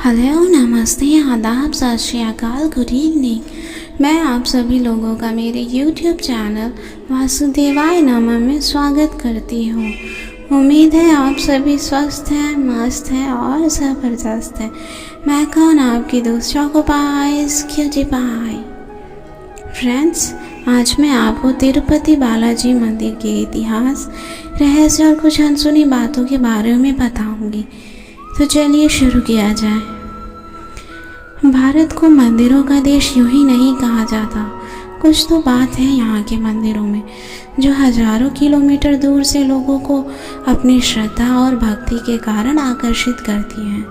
Hello, नमस्ते, आदाब, सत श्री अकाल, गुड इवनिंग। मैं आप सभी लोगों का मेरे यूट्यूब चैनल वासुदेवाय नमः में स्वागत करती हूँ। उम्मीद है आप सभी स्वस्थ हैं, मस्त हैं और ज़बरदस्त हैं। मैं कौन, आपकी दोस्त चौकोपाइस क्यूटी पाई। फ्रेंड्स, आज मैं आपको तिरुपति बालाजी मंदिर के इतिहास, रहस्य और कुछ अनसुनी बातों के बारे में बताऊंगी। तो चलिए शुरू किया जाए। भारत को मंदिरों का देश यूं ही नहीं कहा जाता। कुछ तो बात है यहाँ के मंदिरों में जो हजारों किलोमीटर दूर से लोगों को अपनी श्रद्धा और भक्ति के कारण आकर्षित करती हैं।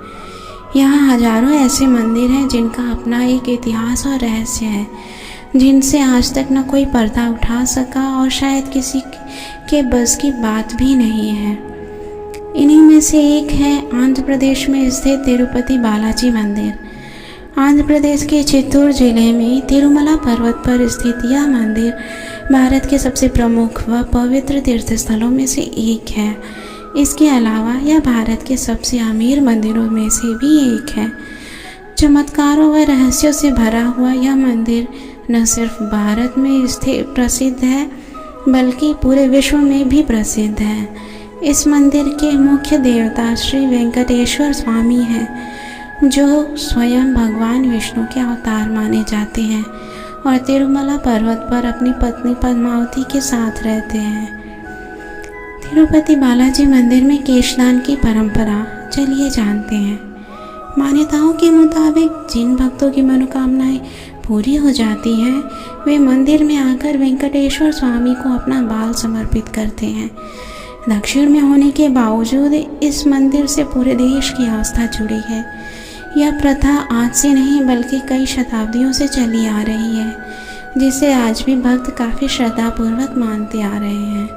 यहाँ हजारों ऐसे मंदिर हैं जिनका अपना एक इतिहास और रहस्य है, जिनसे आज तक न कोई पर्दा उठा सका और शायद किसी के बस की बात भी नहीं है। इन्हीं में से एक है आंध्र प्रदेश में स्थित तिरुपति बालाजी मंदिर। आंध्र प्रदेश के चित्तूर जिले में तिरुमला पर्वत पर स्थित यह मंदिर भारत के सबसे प्रमुख व पवित्र तीर्थस्थलों में से एक है। इसके अलावा यह भारत के सबसे अमीर मंदिरों में से भी एक है। चमत्कारों व रहस्यों से भरा हुआ यह मंदिर न सिर्फ भारत में स्थित प्रसिद्ध है बल्कि पूरे विश्व में भी प्रसिद्ध है। इस मंदिर के मुख्य देवता श्री वेंकटेश्वर स्वामी हैं, जो स्वयं भगवान विष्णु के अवतार माने जाते हैं और तिरुमला पर्वत पर अपनी पत्नी पद्मावती के साथ रहते हैं। तिरुपति बालाजी मंदिर में केशदान की परंपरा, चलिए जानते हैं। मान्यताओं के मुताबिक जिन भक्तों की मनोकामनाएं पूरी हो जाती हैं, वे मंदिर में आकर वेंकटेश्वर स्वामी को अपना बाल समर्पित करते हैं। दक्षिण में होने के बावजूद इस मंदिर से पूरे देश की आस्था जुड़ी है। यह प्रथा आज से नहीं बल्कि कई शताब्दियों से चली आ रही है, जिसे आज भी भक्त काफ़ी श्रद्धापूर्वक मानते आ रहे हैं।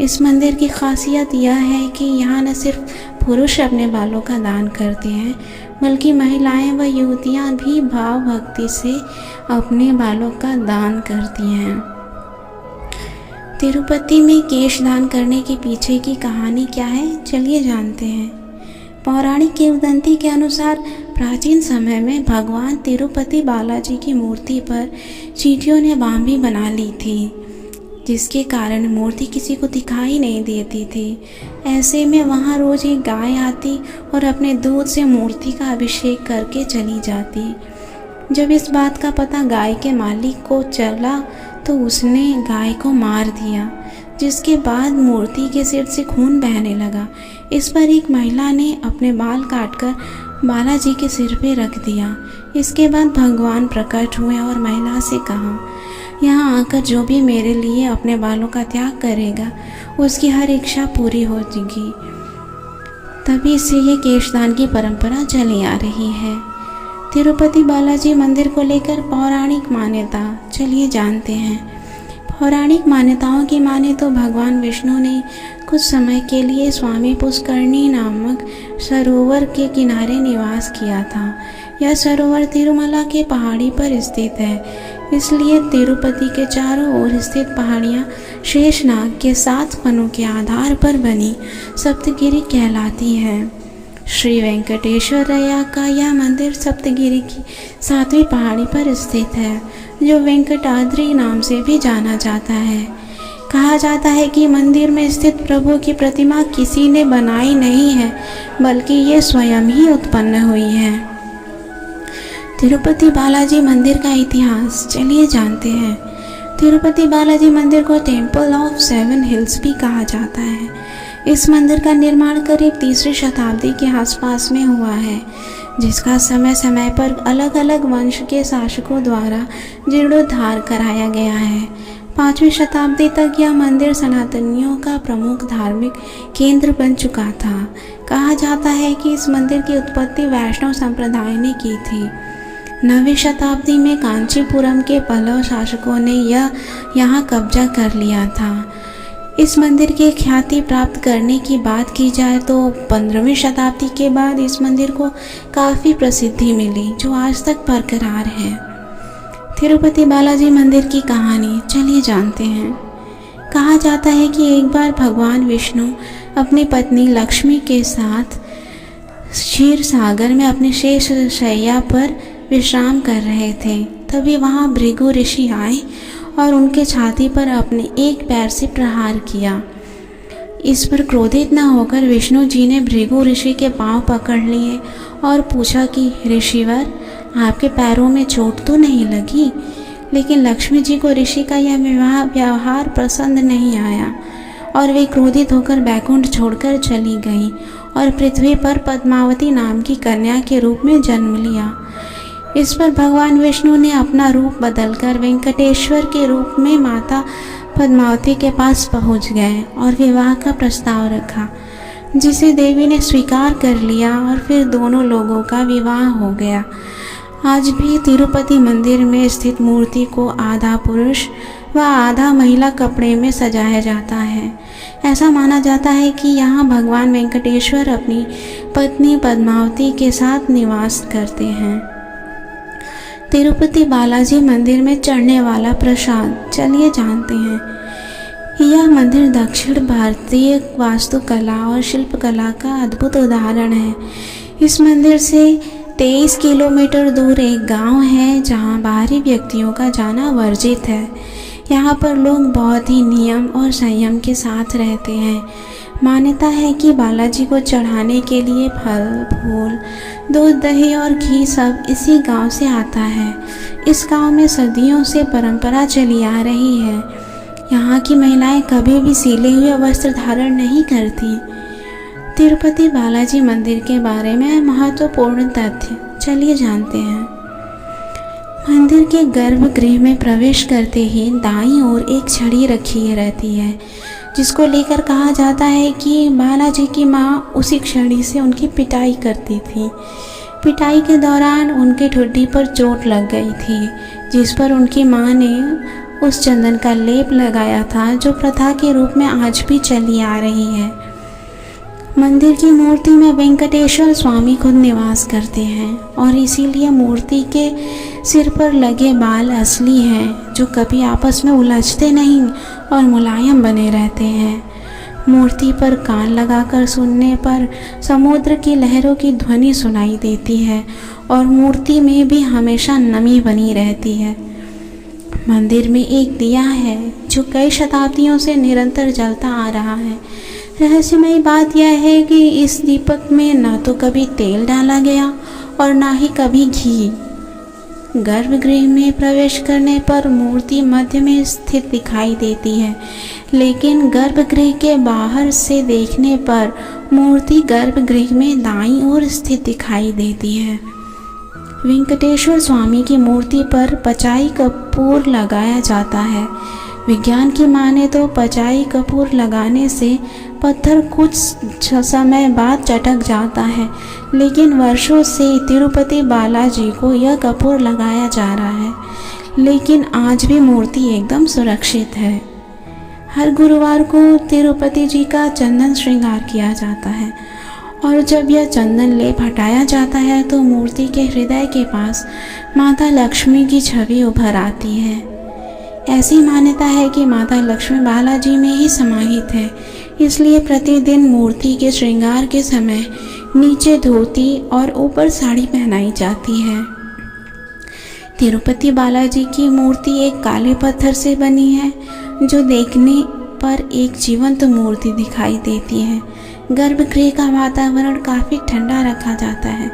इस मंदिर की खासियत यह है कि यहाँ न सिर्फ पुरुष अपने बालों का दान करते हैं बल्कि महिलाएं व युवतियाँ भी भाव भक्ति से अपने बालों का दान करती हैं। तिरुपति में केशदान करने के पीछे की कहानी क्या है, चलिए जानते हैं। पौराणिक किंवदंती के अनुसार प्राचीन समय में भगवान तिरुपति बालाजी की मूर्ति पर चींटियों ने बांबी बना ली थी, जिसके कारण मूर्ति किसी को दिखाई नहीं देती थी। ऐसे में वहाँ रोज एक गाय आती और अपने दूध से मूर्ति का अभिषेक करके चली जाती। जब इस बात का पता गाय के मालिक को चला तो उसने गाय को मार दिया, जिसके बाद मूर्ति के सिर से खून बहने लगा। इस पर एक महिला ने अपने बाल काटकर बालाजी के सिर पे रख दिया। इसके बाद भगवान प्रकट हुए और महिला से कहा, यहाँ आकर जो भी मेरे लिए अपने बालों का त्याग करेगा उसकी हर इच्छा पूरी हो जाएगी। तभी से ये केशदान की परंपरा चली आ रही है। तिरुपति बालाजी मंदिर को लेकर पौराणिक मान्यता, चलिए जानते हैं। पौराणिक मान्यताओं की माने तो भगवान विष्णु ने कुछ समय के लिए स्वामी पुष्करणी नामक सरोवर के किनारे निवास किया था। यह सरोवर तिरुमला के पहाड़ी पर स्थित है, इसलिए तिरुपति के चारों ओर स्थित पहाड़ियाँ शेषनाग के 7 फनों के आधार पर बनी सप्तगिरी कहलाती हैं। श्री वेंकटेश्वरैया का यह मंदिर सप्तगिरी की 7वीं पहाड़ी पर स्थित है, जो वेंकटाद्रि नाम से भी जाना जाता है। कहा जाता है कि मंदिर में स्थित प्रभु की प्रतिमा किसी ने बनाई नहीं है बल्कि ये स्वयं ही उत्पन्न हुई है। तिरुपति बालाजी मंदिर का इतिहास, चलिए जानते हैं। तिरुपति बालाजी मंदिर को टेम्पल ऑफ 7 हिल्स भी कहा जाता है। इस मंदिर का निर्माण करीब 3वीं शताब्दी के आसपास में हुआ है, जिसका समय समय पर अलग अलग वंश के शासकों द्वारा जीर्णोद्धार कराया गया है। 5वीं शताब्दी तक यह मंदिर सनातनियों का प्रमुख धार्मिक केंद्र बन चुका था। कहा जाता है कि इस मंदिर की उत्पत्ति वैष्णव संप्रदाय ने की थी। 9वीं शताब्दी में कांचीपुरम के पल्लव शासकों ने यहाँ कब्जा कर लिया था। इस मंदिर की ख्याति प्राप्त करने की बात की जाए तो 15वीं शताब्दी के बाद इस मंदिर को काफ़ी प्रसिद्धि मिली, जो आज तक बरकरार है। तिरुपति बालाजी मंदिर की कहानी, चलिए जानते हैं। कहा जाता है कि एक बार भगवान विष्णु अपनी पत्नी लक्ष्मी के साथ क्षीर सागर में अपने शेष शैया पर विश्राम कर रहे थे। तभी वहाँ भृगु ऋषि आए और उनके छाती पर अपने एक पैर से प्रहार किया। इस पर क्रोधित न होकर विष्णु जी ने भृगु ऋषि के पांव पकड़ लिए और पूछा कि ऋषिवर, आपके पैरों में चोट तो नहीं लगी? लेकिन लक्ष्मी जी को ऋषि का यह व्यवहार पसंद नहीं आया और वे क्रोधित होकर बैकुंठ छोड़कर चली गईं और पृथ्वी पर पद्मावती नाम की कन्या के रूप में जन्म लिया। इस पर भगवान विष्णु ने अपना रूप बदलकर वेंकटेश्वर के रूप में माता पद्मावती के पास पहुंच गए और विवाह का प्रस्ताव रखा, जिसे देवी ने स्वीकार कर लिया और फिर दोनों लोगों का विवाह हो गया। आज भी तिरुपति मंदिर में स्थित मूर्ति को आधा पुरुष व आधा महिला कपड़े में सजाया जाता है। ऐसा माना जाता है कि यहाँ भगवान वेंकटेश्वर अपनी पत्नी पद्मावती के साथ निवास करते हैं। तिरुपति बालाजी मंदिर में चढ़ने वाला प्रसाद, चलिए जानते हैं। यह मंदिर दक्षिण भारतीय वास्तुकला और शिल्पकला का अद्भुत उदाहरण है। इस मंदिर से 23 किलोमीटर दूर एक गांव है जहां बाहरी व्यक्तियों का जाना वर्जित है। यहाँ पर लोग बहुत ही नियम और संयम के साथ रहते हैं। मान्यता है कि बालाजी को चढ़ाने के लिए फल, फूल, दूध, दही और घी सब इसी गांव से आता है। इस गांव में सदियों से परंपरा चली आ रही है। यहाँ की महिलाएं कभी भी सिले हुए वस्त्र धारण नहीं करती। तिरुपति बालाजी मंदिर के बारे में महत्वपूर्ण तथ्य, चलिए जानते हैं। मंदिर के गर्भगृह में प्रवेश करते ही दाईं ओर एक छड़ी रखी रहती है, जिसको लेकर कहा जाता है कि बालाजी की माँ उसी छड़ी से उनकी पिटाई करती थी। पिटाई के दौरान उनकी ठुड्डी पर चोट लग गई थी, जिस पर उनकी माँ ने उस चंदन का लेप लगाया था, जो प्रथा के रूप में आज भी चली आ रही है। मंदिर की मूर्ति में वेंकटेश्वर स्वामी खुद निवास करते हैं और इसीलिए मूर्ति के सिर पर लगे बाल असली हैं, जो कभी आपस में उलझते नहीं और मुलायम बने रहते हैं। मूर्ति पर कान लगाकर सुनने पर समुद्र की लहरों की ध्वनि सुनाई देती है और मूर्ति में भी हमेशा नमी बनी रहती है। मंदिर में एक दिया है जो कई शताब्दियों से निरंतर जलता आ रहा है। रहस्यमयी बात यह है कि इस दीपक में न तो कभी तेल डाला गया और ना ही कभी घी। गर्भगृह में प्रवेश करने पर मूर्ति मध्य में स्थित दिखाई देती है, लेकिन गर्भगृह के बाहर से देखने पर मूर्ति गर्भगृह में दाईं ओर स्थित दिखाई देती है। वेंकटेश्वर स्वामी की मूर्ति पर पचाई कपूर लगाया जाता है। विज्ञान की माने तो पचाई कपूर लगाने से पत्थर कुछ समय बाद चटक जाता है, लेकिन वर्षों से तिरुपति बालाजी को यह कपूर लगाया जा रहा है, लेकिन आज भी मूर्ति एकदम सुरक्षित है। हर गुरुवार को तिरुपति जी का चंदन श्रृंगार किया जाता है और जब यह चंदन लेप हटाया जाता है तो मूर्ति के हृदय के पास माता लक्ष्मी की छवि उभर आती है। ऐसी मान्यता है कि माता लक्ष्मी बालाजी में ही समाहित है, इसलिए प्रतिदिन मूर्ति के श्रृंगार के समय नीचे धोती और ऊपर साड़ी पहनाई जाती है। तिरुपति बालाजी की मूर्ति एक काले पत्थर से बनी है, जो देखने पर एक जीवंत मूर्ति दिखाई देती है। गर्भगृह का वातावरण काफ़ी ठंडा रखा जाता है,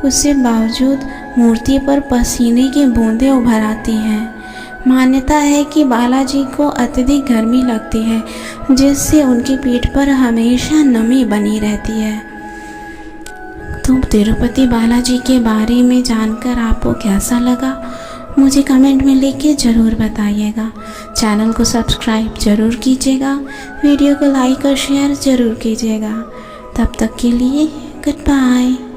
उसके बावजूद मूर्ति पर पसीने की बूंदें उभर आती हैं। मान्यता है कि बालाजी को अत्यधिक गर्मी लगती है, जिससे उनकी पीठ पर हमेशा नमी बनी रहती है। तो तिरुपति बालाजी के बारे में जानकर आपको कैसा लगा, मुझे कमेंट में लिख के ज़रूर बताइएगा। चैनल को सब्सक्राइब ज़रूर कीजिएगा, वीडियो को लाइक और शेयर ज़रूर कीजिएगा। तब तक के लिए गुड बाय।